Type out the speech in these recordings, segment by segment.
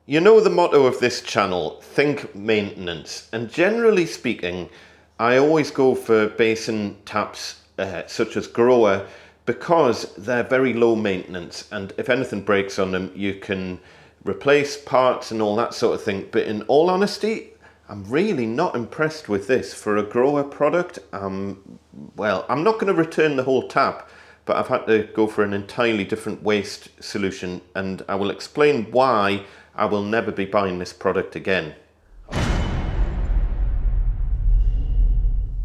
You know the motto of this channel, think maintenance, and generally speaking, I always go for basin taps such as Grohe because they're very low maintenance, and if anything breaks on them, you can replace parts and all that sort of thing. But in all honesty, I'm really not impressed with this. For a Grohe product, well, I'm not going to return the whole tap, but I've had to go for an entirely different waste solution, and I will explain why I will never be buying this product again.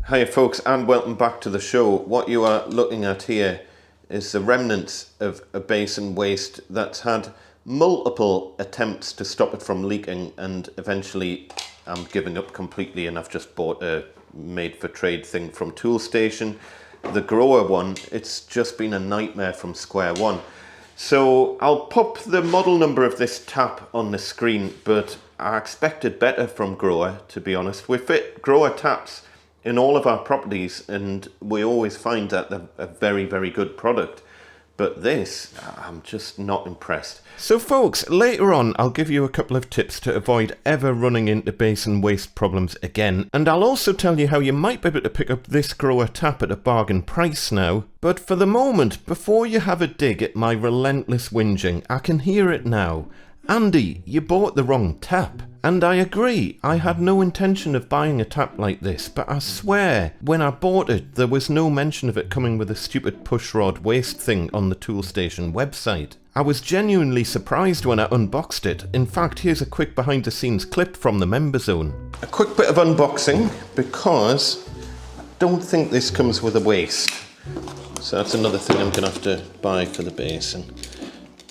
Hiya folks, and welcome back to the show. What you are looking at here is the remnants of a basin waste that's had multiple attempts to stop it from leaking, and eventually I'm giving up completely, and I've just bought a made for trade thing from Toolstation. The Grohe one, it's just been a nightmare from square one. So I'll pop the model number of this tap on the screen, but I expected better from Grohe, to be honest. We fit Grohe taps in all of our properties, and we always find that they're a very, very good product. But this, I'm just not impressed. So folks, later on I'll give you a couple of tips to avoid ever running into basin waste problems again, and I'll also tell you how you might be able to pick up this Grohe tap at a bargain price now. But for the moment, before you have a dig at my relentless whinging, I can hear it now. Andy, you bought the wrong tap. And I agree, I had no intention of buying a tap like this, but I swear, when I bought it, there was no mention of it coming with a stupid pushrod waste thing on the Toolstation website. I was genuinely surprised when I unboxed it. In fact, here's a quick behind the scenes clip from the member zone. A quick bit of unboxing, because I don't think this comes with a waste. So that's another thing I'm going to have to buy for the basin.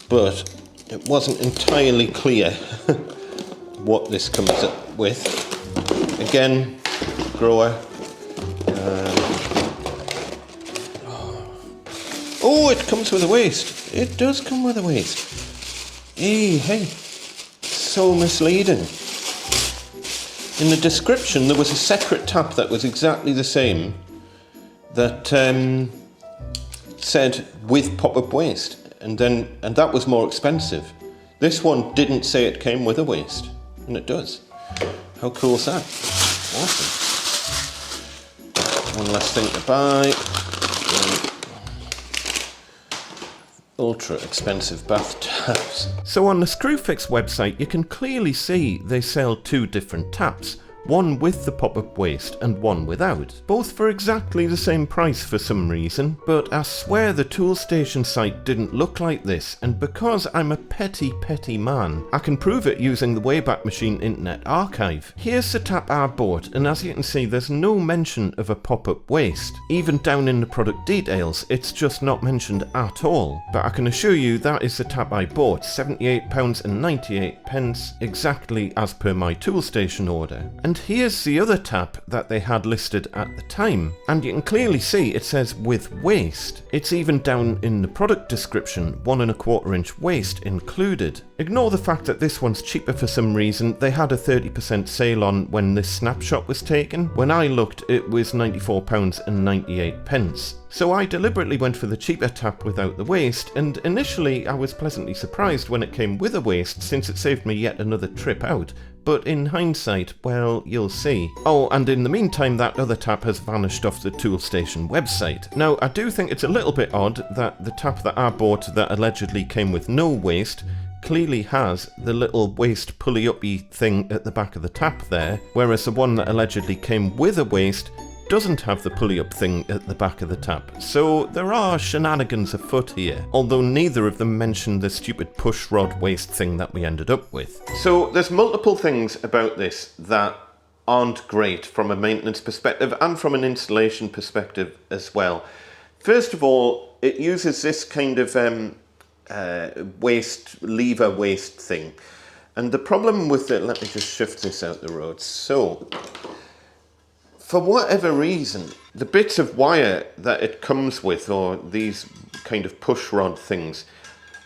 But it wasn't entirely clear what this comes up with. Again, Grohe. Oh, it comes with a waste. It does come with a waste. Hey, so misleading. In the description, there was a separate tap that was exactly the same that said with pop-up waste, and that was more expensive. This one didn't say it came with a waste. And it does. How cool is that? Awesome. One last thing to buy. Ultra expensive bath taps. So on the Screwfix website, you can clearly see they sell two different taps. One with the pop-up waste and one without. Both for exactly the same price for some reason, but I swear the Toolstation site didn't look like this, and because I'm a petty man, I can prove it using the Wayback Machine Internet Archive. Here's the tap I bought, and as you can see there's no mention of a pop-up waste. Even down in the product details, it's just not mentioned at all. But I can assure you that is the tap I bought, £78.98, exactly as per my Toolstation order. And here's the other tap that they had listed at the time, and you can clearly see it says with waste. It's even down in the product description, 1 1/4 inch waste included. Ignore the fact that this one's cheaper for some reason. They had a 30% sale on when this snapshot was taken. When I looked, it was £94.98. So I deliberately went for the cheaper tap without the waste, and initially I was pleasantly surprised when it came with a waste, since it saved me yet another trip out. But in hindsight, well, you'll see. Oh, and in the meantime, that other tap has vanished off the Toolstation website. Now, I do think it's a little bit odd that the tap that I bought that allegedly came with no waste clearly has the little waste pulley-uppy thing at the back of the tap there, whereas the one that allegedly came with a waste doesn't have the pulley-up thing at the back of the tap. So there are shenanigans afoot here, although neither of them mentioned the stupid pushrod waste thing that we ended up with. So there's multiple things about this that aren't great from a maintenance perspective and from an installation perspective as well. First of all, it uses this kind of lever waste thing. And the problem with it, let me just shift this out the road. So, for whatever reason, the bits of wire that it comes with, or these kind of push rod things,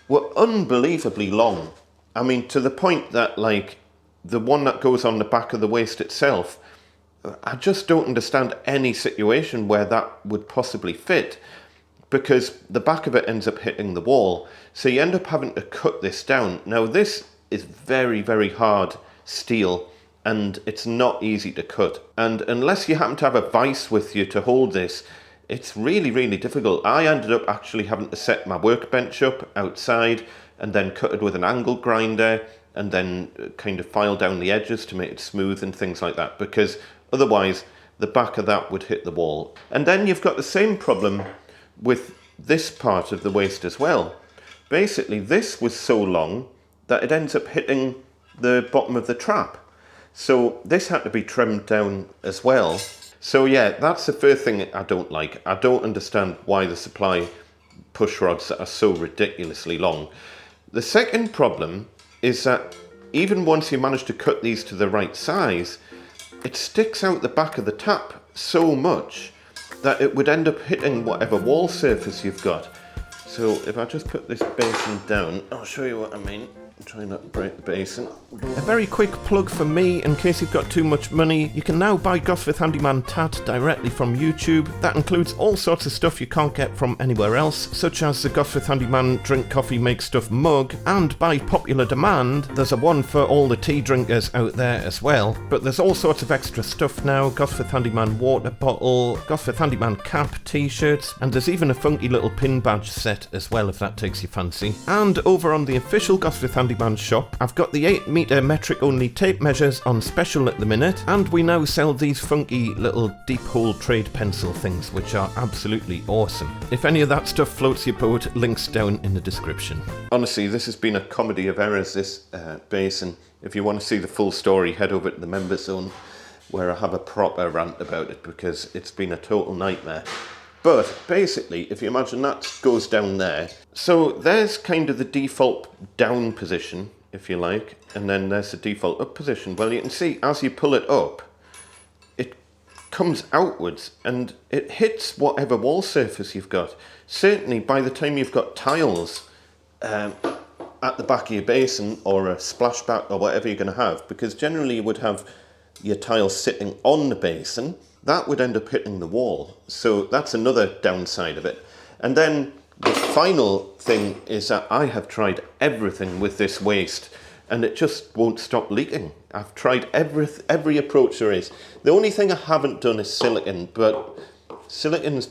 were unbelievably long. I mean, to the point that, like, the one that goes on the back of the waste itself, I just don't understand any situation where that would possibly fit, because the back of it ends up hitting the wall. So you end up having to cut this down. Now, this is very, very hard steel, and it's not easy to cut. And unless you happen to have a vise with you to hold this, it's really, really difficult. I ended up actually having to set my workbench up outside and then cut it with an angle grinder and then kind of file down the edges to make it smooth and things like that, because otherwise the back of that would hit the wall. And then you've got the same problem with this part of the waist as well. Basically, this was so long that it ends up hitting the bottom of the trap. So this had to be trimmed down as well. So yeah, that's the first thing I don't like. I don't understand why the supply push rods are so ridiculously long. The second problem is that even once you manage to cut these to the right size, it sticks out the back of the tap so much that it would end up hitting whatever wall surface you've got. So if I just put this basin down, I'll show you what I mean. Try not to break the basin. A very quick plug for me, in case you've got too much money, you can now buy Gosforth Handyman Tat directly from YouTube. That includes all sorts of stuff you can't get from anywhere else, such as the Gosforth Handyman Drink Coffee Make Stuff mug, and by popular demand, there's a one for all the tea drinkers out there as well. But there's all sorts of extra stuff now: Gosforth Handyman water bottle, Gosforth Handyman cap, t-shirts, and there's even a funky little pin badge set as well if that takes your fancy. And over on the official Gosforth Handyman shop, I've got the 8 metre metric only tape measures on special at the minute, and we now sell these funky little deep hole trade pencil things, which are absolutely awesome. If any of that stuff floats your boat, links down in the description. Honestly, this has been a comedy of errors, this basin. If you want to see the full story, head over to the member zone where I have a proper rant about it, because it's been a total nightmare. But basically, if you imagine that goes down there, so there's kind of the default down position, if you like, and then there's the default up position. Well, you can see as you pull it up, it comes outwards and it hits whatever wall surface you've got. Certainly by the time you've got tiles at the back of your basin, or a splashback or whatever you're going to have, because generally you would have your tiles sitting on the basin, that would end up hitting the wall. So that's another downside of it. And then the final thing is that I have tried everything with this waste and it just won't stop leaking. I've tried every approach there is. The only thing I haven't done is silicone, but silicone's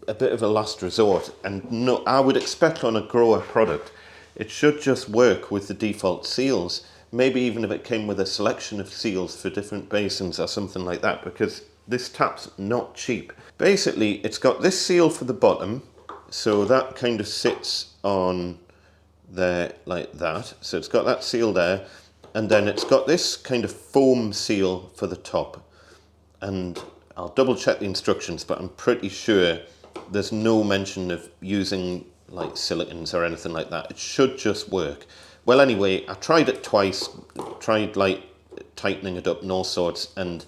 a bit of a last resort, and no, I would expect on a Grohe product it should just work with the default seals. Maybe even if it came with a selection of seals for different basins or something like that, because this tap's not cheap. Basically, it's got this seal for the bottom, so that kind of sits on there like that. So it's got that seal there, and then it's got this kind of foam seal for the top. And I'll double check the instructions, but I'm pretty sure there's no mention of using like silicones or anything like that. It should just work. Well, anyway, I tried it twice, tried like tightening it up and all sorts, and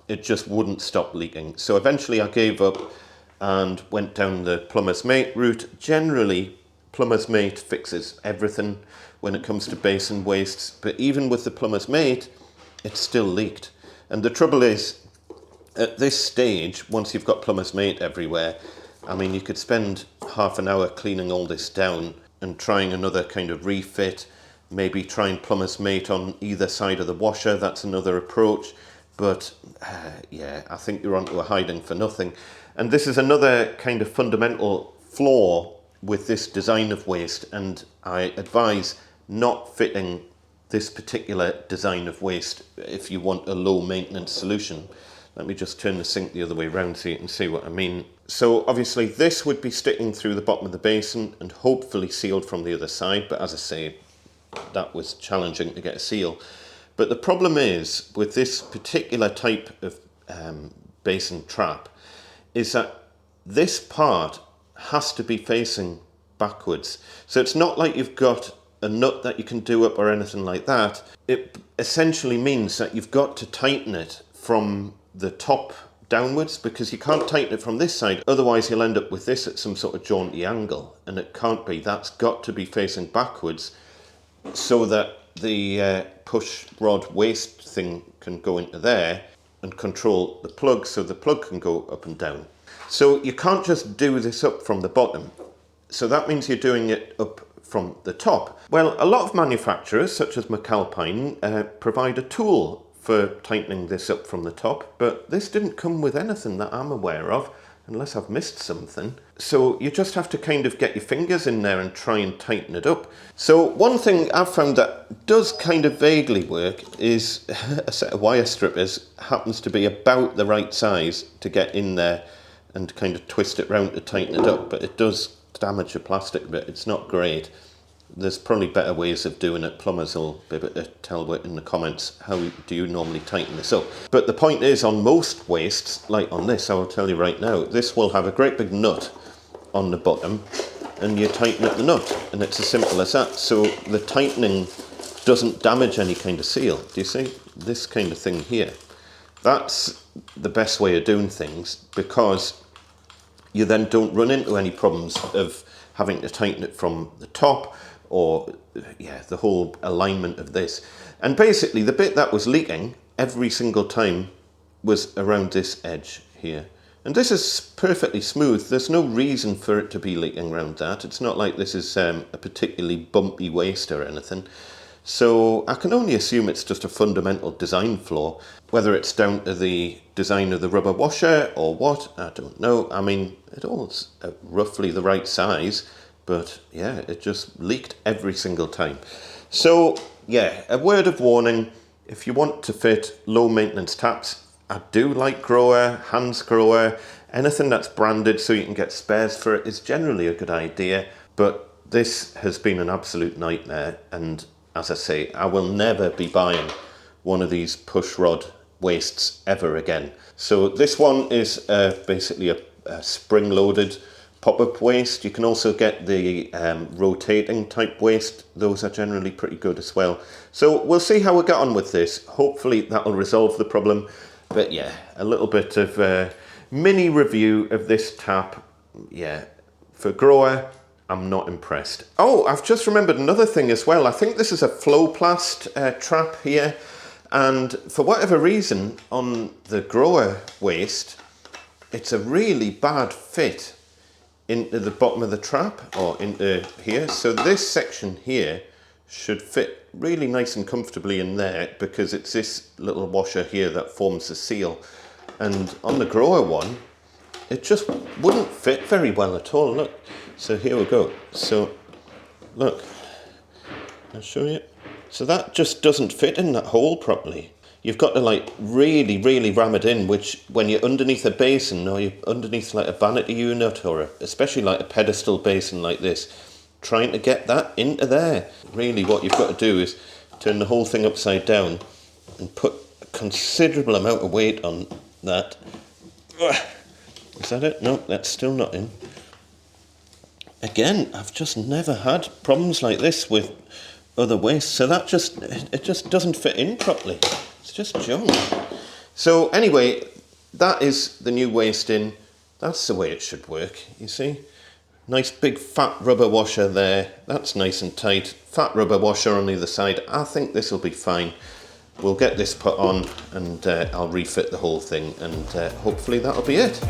it just wouldn't stop leaking. So eventually I gave up and went down the plumber's mate route. Generally, plumber's mate fixes everything when it comes to basin wastes, but even with the plumber's mate, it still leaked. And the trouble is, at this stage, once you've got plumber's mate everywhere, I mean, you could spend half an hour cleaning all this down and trying another kind of refit, maybe trying plumber's mate on either side of the washer. That's another approach. But yeah, I think you're onto a hiding for nothing. And this is another kind of fundamental flaw with this design of waste, and I advise not fitting this particular design of waste if you want a low maintenance solution. Let me just turn the sink the other way around so you can see what I mean. So obviously this would be sticking through the bottom of the basin and hopefully sealed from the other side, but as I say, that was challenging to get a seal. But the problem is, with this particular type of basin trap, is that this part has to be facing backwards. So it's not like you've got a nut that you can do up or anything like that. It essentially means that you've got to tighten it from the top downwards, because you can't tighten it from this side, otherwise you'll end up with this at some sort of jaunty angle, and it can't be. That's got to be facing backwards so that the push rod waste thing can go into there and control the plug, so the plug can go up and down. So you can't just do this up from the bottom. So that means you're doing it up from the top. Well, a lot of manufacturers, such as McAlpine, provide a tool for tightening this up from the top, but this didn't come with anything that I'm aware of, unless I've missed something. So you just have to kind of get your fingers in there and try and tighten it up. So one thing I've found that does kind of vaguely work is a set of wire strippers happens to be about the right size to get in there and kind of twist it round to tighten it up, but it does damage the plastic a bit. It's not great. There's probably better ways of doing it. Plumbers will be able to tell in the comments how do you normally tighten this up. But the point is, on most waists, like on this, I will tell you right now, this will have a great big nut on the bottom and you tighten up the nut and it's as simple as that. So the tightening doesn't damage any kind of seal. Do you see? This kind of thing here. That's the best way of doing things, because you then don't run into any problems of having to tighten it from the top, or the whole alignment of this. And basically the bit that was leaking every single time was around this edge here. And this is perfectly smooth. There's no reason for it to be leaking around that. It's not like this is a particularly bumpy waist or anything. So I can only assume it's just a fundamental design flaw. Whether it's down to the design of the rubber washer or what, I don't know. I mean, it all's roughly the right size, but yeah, it just leaked every single time. So yeah, a word of warning, if you want to fit low maintenance taps, I do like Grohe, Hansgrohe, anything that's branded so you can get spares for it is generally a good idea, but this has been an absolute nightmare, and as I say, I will never be buying one of these push rod waists ever again. So this one is basically a spring-loaded pop-up waist. You can also get the rotating type waist. Those are generally pretty good as well. So we'll see how we get on with this. Hopefully that'll resolve the problem. But yeah, a little bit of a mini review of this tap. Yeah, for Grohe, I'm not impressed. Oh, I've just remembered another thing as well. I think this is a Flowplast trap here. And for whatever reason, on the Grohe waist, it's a really bad fit into the bottom of the trap, or into here. So this section here should fit really nice and comfortably in there, because it's this little washer here that forms the seal. And on the Grohe one, it just wouldn't fit very well at all. Look, so here we go. So look, I'll show you. So that just doesn't fit in that hole properly. You've got to like really ram it in, which when you're underneath a basin, or you're underneath like a vanity unit, or especially like a pedestal basin like this, trying to get that into there. Really what you've got to do is turn the whole thing upside down and put a considerable amount of weight on that. Is that it? No, that's still not in. Again, I've just never had problems like this with other waists, so that it just doesn't fit in properly. It's just junk. So anyway, that is the new waist in. That's the way it should work, you see. Nice big fat rubber washer there. That's nice and tight. Fat rubber washer on the other side. I think this will be fine. We'll get this put on and I'll refit the whole thing, and hopefully that'll be it.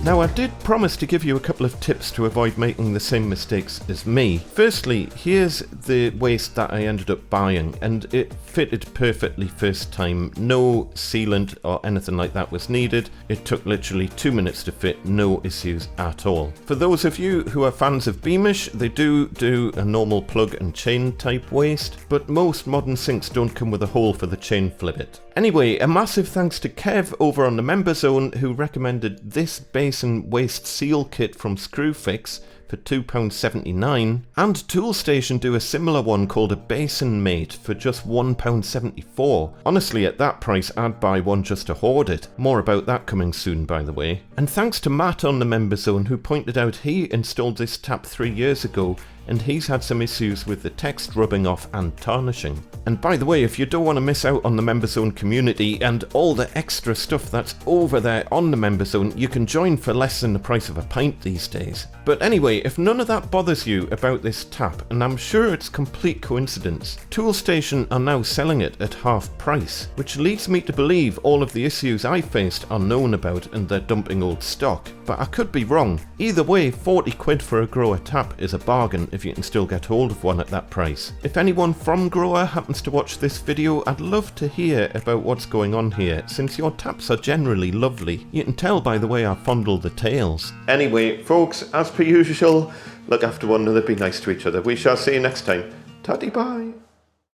Now, I did promise to give you a couple of tips to avoid making the same mistakes as me. Firstly, here's the waist that I ended up buying, and it fitted perfectly first time. No sealant or anything like that was needed. It took literally 2 minutes to fit, no issues at all. For those of you who are fans of Beamish, they do a normal plug and chain type waist, but most modern sinks don't come with a hole for the chain flibit. Anyway, a massive thanks to Kev over on the Member Zone, who recommended this basin waist seal kit from Screwfix for £2.79, and Toolstation do a similar one called a Basin Mate for just £1.74. Honestly, at that price I'd buy one just to hoard it. More about that coming soon, by the way. And thanks to Matt on the Member Zone, who pointed out he installed this tap 3 years ago, and he's had some issues with the text rubbing off and tarnishing. And by the way, if you don't want to miss out on the Member Zone community and all the extra stuff that's over there on the Member Zone, you can join for less than the price of a pint these days. But anyway, if none of that bothers you about this tap, and I'm sure it's complete coincidence, Toolstation are now selling it at half price, which leads me to believe all of the issues I faced are known about and they're dumping old stock. But I could be wrong. Either way, 40 quid for a Grohe tap is a bargain if you can still get hold of one at that price. If anyone from Grohe happens to watch this video, I'd love to hear about what's going on here, since your taps are generally lovely. You can tell by the way I fondle the tails. Anyway, folks, as per usual, look after one another, be nice to each other. We shall see you next time. Tatty bye.